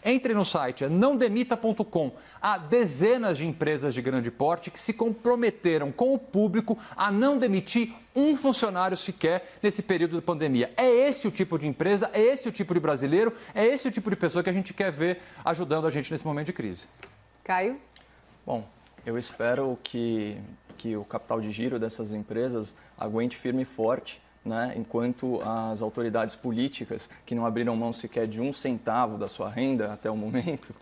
Entre no site nãodemita.com. Há dezenas de empresas de grande porte que se comprometeram com o público a não demitir um funcionário sequer nesse período de pandemia. É esse o tipo de empresa, é esse o tipo de brasileiro, é esse o tipo de pessoa que a gente quer ver ajudando a gente nesse momento de crise. Caio? Bom, eu espero que o capital de giro dessas empresas aguente firme e forte, né, enquanto as autoridades políticas, que não abriram mão sequer de 1 centavo da sua renda até o momento,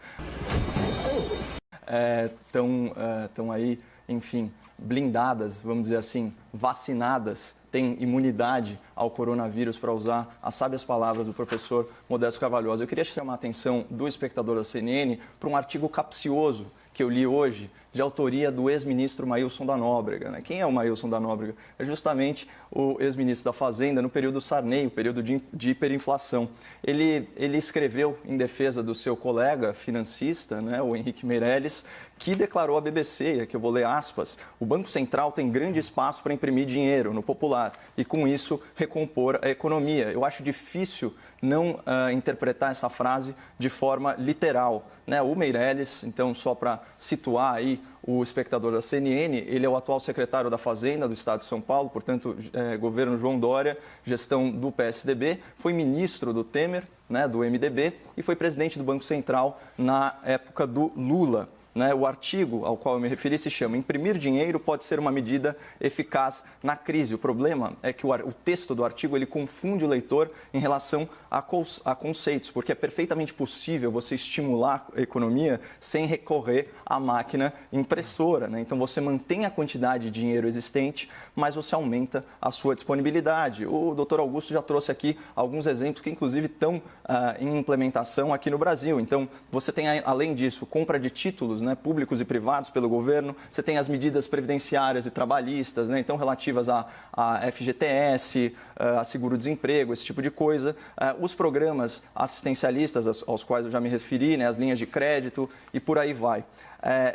estão aí, enfim, blindadas, vamos dizer assim, vacinadas, têm imunidade ao coronavírus, para usar as sábias palavras do professor Modesto Carvalhosa. Eu queria chamar a atenção do espectador da CNN para um artigo capcioso que eu li hoje, de autoria do ex-ministro Maílson da Nóbrega. Né? Quem é o Maílson da Nóbrega? É justamente o ex-ministro da Fazenda no período Sarney, o período de hiperinflação. Ele escreveu em defesa do seu colega financista, né, o Henrique Meirelles, que declarou à BBC, aqui eu vou ler aspas, o Banco Central tem grande espaço para imprimir dinheiro no popular e, com isso, recompor a economia. Eu acho difícil não interpretar essa frase de forma literal. Né? O Meirelles, então, só para situar aí o espectador da CNN, ele é o atual secretário da Fazenda do Estado de São Paulo, portanto, governo João Dória, gestão do PSDB, foi ministro do Temer, né, do MDB, e foi presidente do Banco Central na época do Lula. Né, o artigo ao qual eu me referi se chama Imprimir dinheiro pode ser uma medida eficaz na crise. O problema é que o texto do artigo ele confunde o leitor em relação a conceitos, porque é perfeitamente possível você estimular a economia sem recorrer à máquina impressora. Né? Então você mantém a quantidade de dinheiro existente, mas você aumenta a sua disponibilidade. O doutor Augusto já trouxe aqui alguns exemplos que inclusive estão em implementação aqui no Brasil. Então você tem, além disso, compra de títulos, né, públicos e privados pelo governo, você tem as medidas previdenciárias e trabalhistas, né, então relativas a FGTS, a seguro-desemprego, esse tipo de coisa, os programas assistencialistas aos quais eu já me referi, né, as linhas de crédito e por aí vai.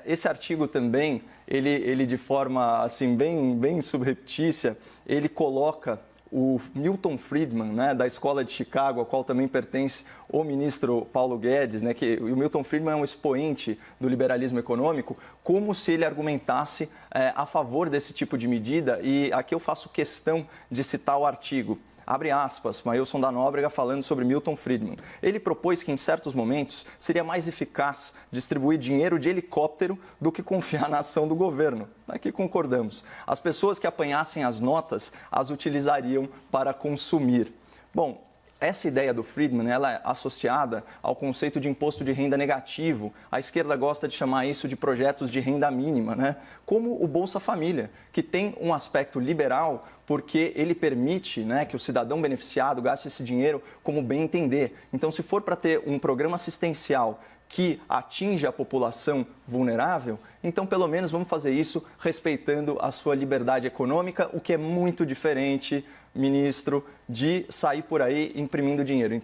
Esse artigo também, ele de forma assim, bem subreptícia, ele coloca o Milton Friedman, né, da Escola de Chicago, a qual também pertence o ministro Paulo Guedes, né, que o Milton Friedman é um expoente do liberalismo econômico, como se ele argumentasse a favor desse tipo de medida, e aqui eu faço questão de citar o artigo. Abre aspas, Maílson da Nóbrega falando sobre Milton Friedman. Ele propôs que, em certos momentos, seria mais eficaz distribuir dinheiro de helicóptero do que confiar na ação do governo. Aqui concordamos. As pessoas que apanhassem as notas as utilizariam para consumir. Bom, essa ideia do Friedman, ela é associada ao conceito de imposto de renda negativo. A esquerda gosta de chamar isso de projetos de renda mínima, né? Como o Bolsa Família, que tem um aspecto liberal porque ele permite, né, que o cidadão beneficiado gaste esse dinheiro como bem entender. Então, se for para ter um programa assistencial que atinja a população vulnerável, então pelo menos vamos fazer isso respeitando a sua liberdade econômica, o que é muito diferente, ministro, de sair por aí imprimindo dinheiro.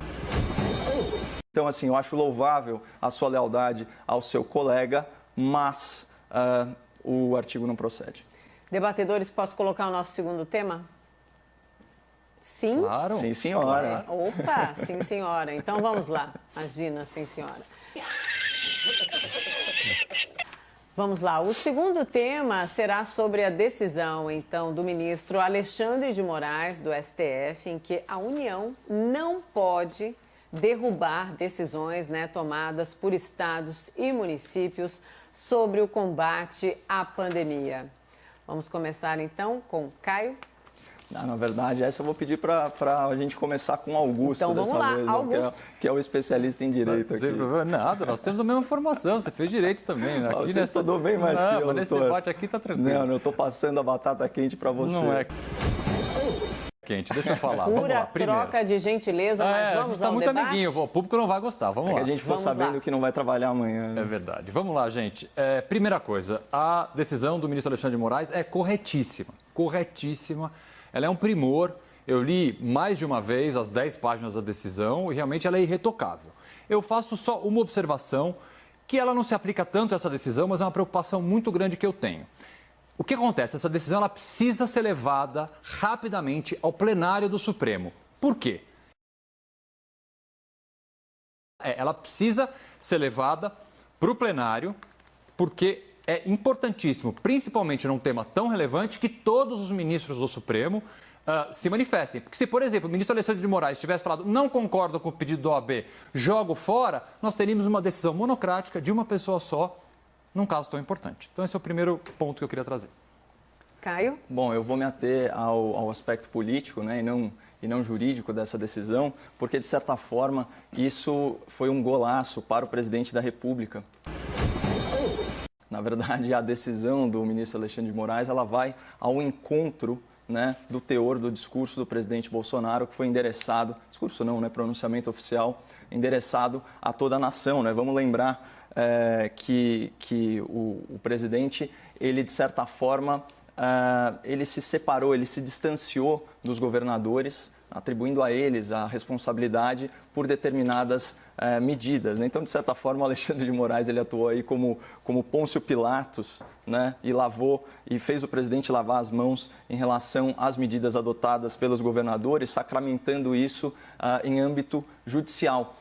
Então, assim, eu acho louvável a sua lealdade ao seu colega, mas o artigo não procede. Debatedores, posso colocar o nosso segundo tema? Sim? Claro. Sim, senhora. Opa, sim, senhora. Então vamos lá. Imagina, sim, senhora. Vamos lá. O segundo tema será sobre a decisão, então, do ministro Alexandre de Moraes, do STF, em que a União não pode derrubar decisões, né, tomadas por estados e municípios sobre o combate à pandemia. Vamos começar, então, com Caio. Na verdade, essa eu vou pedir para a gente começar com Augusto então, dessa vamos lá, vez, Augusto. Que é o especialista em direito aqui. Sem problema nada, nós temos a mesma formação, você fez direito também. Né? Aqui você estudou bem mais que eu, nesse debate aqui tá tranquilo. Não, eu estou passando a batata quente para você. Não é quente, deixa eu falar. Pura vamos lá. Primeiro. troca de gentileza, mas vamos tá ao muito debate? amiguinho, o público não vai gostar, vamos lá. Que a gente for sabendo que não vai trabalhar amanhã. Né? É verdade. Vamos lá, gente. Primeira coisa, a decisão do ministro Alexandre de Moraes é corretíssima. Corretíssima. Ela é um primor. Eu li mais de uma vez as 10 páginas da decisão e realmente ela é irretocável. Eu faço só uma observação, que ela não se aplica tanto a essa decisão, mas é uma preocupação muito grande que eu tenho. O que acontece? Essa decisão ela precisa ser levada rapidamente ao plenário do Supremo. Por quê? ela precisa ser levada para o plenário, porque é importantíssimo, principalmente num tema tão relevante, que todos os ministros do Supremo se manifestem. Porque se, por exemplo, o ministro Alexandre de Moraes tivesse falado não concordo com o pedido do OAB, jogo fora, nós teríamos uma decisão monocrática de uma pessoa só, num caso tão importante. Então esse é o primeiro ponto que eu queria trazer. Caio? Bom, eu vou me ater ao aspecto político, né, e não jurídico dessa decisão, porque, de certa forma, isso foi um golaço para o presidente da República. Na verdade, a decisão do ministro Alexandre de Moraes, ela vai ao encontro, né, do teor do discurso do presidente Bolsonaro, que foi endereçado, discurso não, né, pronunciamento oficial, endereçado a toda a nação, né? Vamos lembrar que o presidente, ele, de certa forma, ele se separou, ele se distanciou dos governadores, atribuindo a eles a responsabilidade por determinadas medidas, né? Então, de certa forma, o Alexandre de Moraes, ele atuou aí como Pôncio Pilatos, né? E fez o presidente lavar as mãos em relação às medidas adotadas pelos governadores, sacramentando isso em âmbito judicial.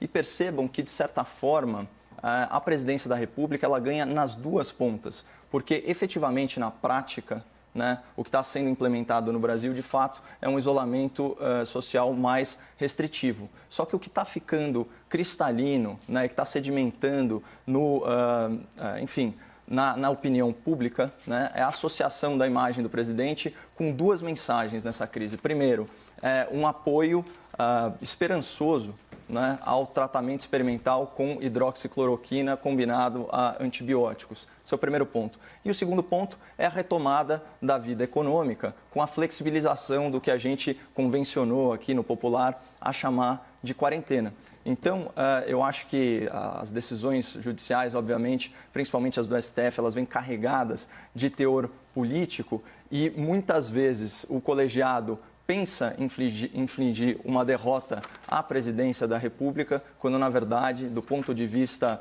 E percebam que, de certa forma, a presidência da República, ela ganha nas duas pontas, porque efetivamente, na prática, né, o que está sendo implementado no Brasil, de fato, é um isolamento social mais restritivo. Só que o que está ficando cristalino, né, que está sedimentando na opinião pública, né, é a associação da imagem do presidente com duas mensagens nessa crise. Primeiro, um apoio esperançoso, né, ao tratamento experimental com hidroxicloroquina combinado a antibióticos. Esse é o primeiro ponto. E o segundo ponto é a retomada da vida econômica, com a flexibilização do que a gente convencionou aqui no popular a chamar de quarentena. Então, eu acho que as decisões judiciais, obviamente, principalmente as do STF, elas vêm carregadas de teor político e muitas vezes o colegiado pensa em infligir uma derrota à presidência da República, quando, na verdade, do ponto de vista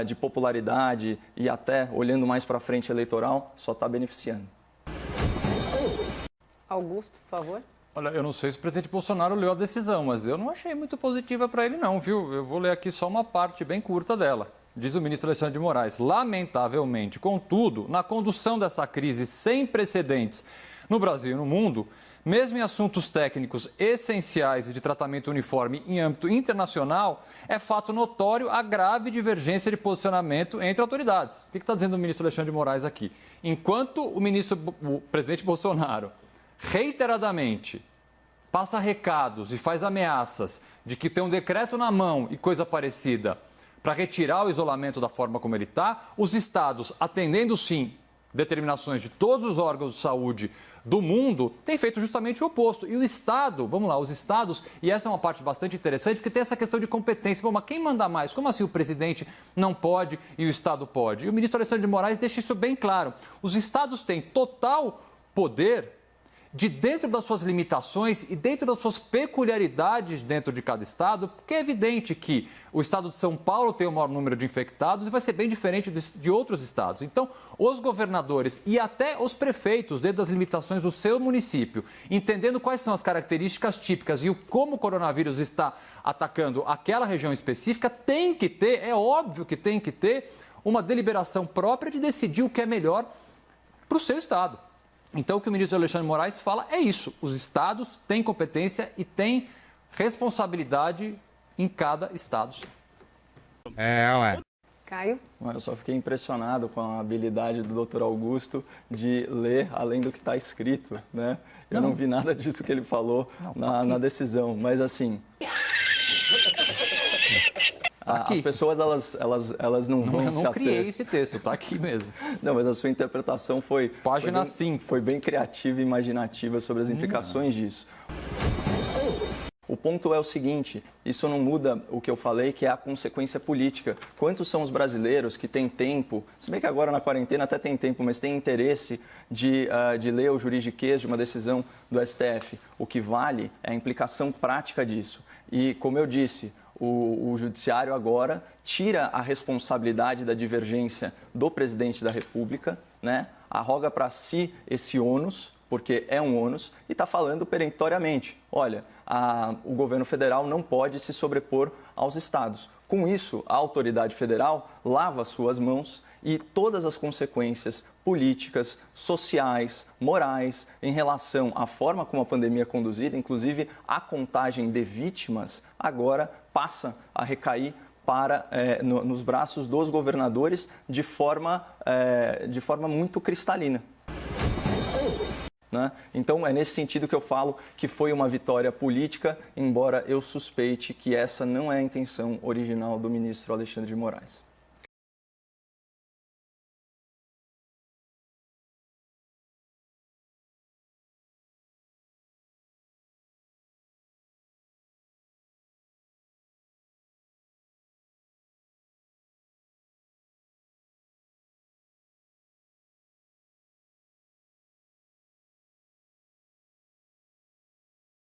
de popularidade e até olhando mais para frente eleitoral, só está beneficiando. Augusto, por favor. Olha, eu não sei se o presidente Bolsonaro leu a decisão, mas eu não achei muito positiva para ele não, viu? Eu vou ler aqui só uma parte bem curta dela. Diz o ministro Alexandre de Moraes: lamentavelmente, contudo, na condução dessa crise sem precedentes no Brasil e no mundo, mesmo em assuntos técnicos essenciais e de tratamento uniforme em âmbito internacional, é fato notório a grave divergência de posicionamento entre autoridades. O que está dizendo o ministro Alexandre de Moraes aqui? Enquanto o presidente Bolsonaro reiteradamente passa recados e faz ameaças de que tem um decreto na mão e coisa parecida para retirar o isolamento da forma como ele está, os estados, atendendo sim determinações de todos os órgãos de saúde do mundo, têm feito justamente o oposto. E o Estado, vamos lá, os Estados, e essa é uma parte bastante interessante, porque tem essa questão de competência. Bom, mas quem manda mais? Como assim o presidente não pode e o Estado pode? E o ministro Alexandre de Moraes deixa isso bem claro. Os Estados têm total poder de, dentro das suas limitações e dentro das suas peculiaridades dentro de cada estado, porque é evidente que o estado de São Paulo tem o maior número de infectados e vai ser bem diferente de outros estados. Então, os governadores e até os prefeitos, dentro das limitações do seu município, entendendo quais são as características típicas e como o coronavírus está atacando aquela região específica, tem que ter, é óbvio que tem que ter, uma deliberação própria de decidir o que é melhor para o seu estado. Então, o que o ministro Alexandre de Moraes fala é isso. Os estados têm competência e têm responsabilidade em cada estado. Caio? Eu só fiquei impressionado com a habilidade do Dr. Augusto de ler além do que está escrito, né? Eu não vi nada disso que ele falou na decisão, mas assim... As pessoas, elas não vão se ater. Eu não criei esse texto, está aqui mesmo. Não, mas a sua interpretação foi... Página 5. Foi bem criativa e imaginativa sobre as implicações disso. O ponto é o seguinte, isso não muda o que eu falei, que é a consequência política. Quantos são os brasileiros que têm tempo, se bem que agora na quarentena até tem tempo, mas têm interesse de ler o juridiquês de uma decisão do STF? O que vale é a implicação prática disso. E, como eu disse, o judiciário agora tira a responsabilidade da divergência do presidente da República, né? Arroga para si esse ônus, porque é um ônus, e está falando peremptoriamente, olha, o governo federal não pode se sobrepor aos estados. Com isso, a autoridade federal lava suas mãos e todas as consequências políticas, sociais, morais, em relação à forma como a pandemia é conduzida, inclusive a contagem de vítimas, agora passa a recair nos braços dos governadores de forma muito cristalina. Né? Então, é nesse sentido que eu falo que foi uma vitória política, embora eu suspeite que essa não é a intenção original do ministro Alexandre de Moraes.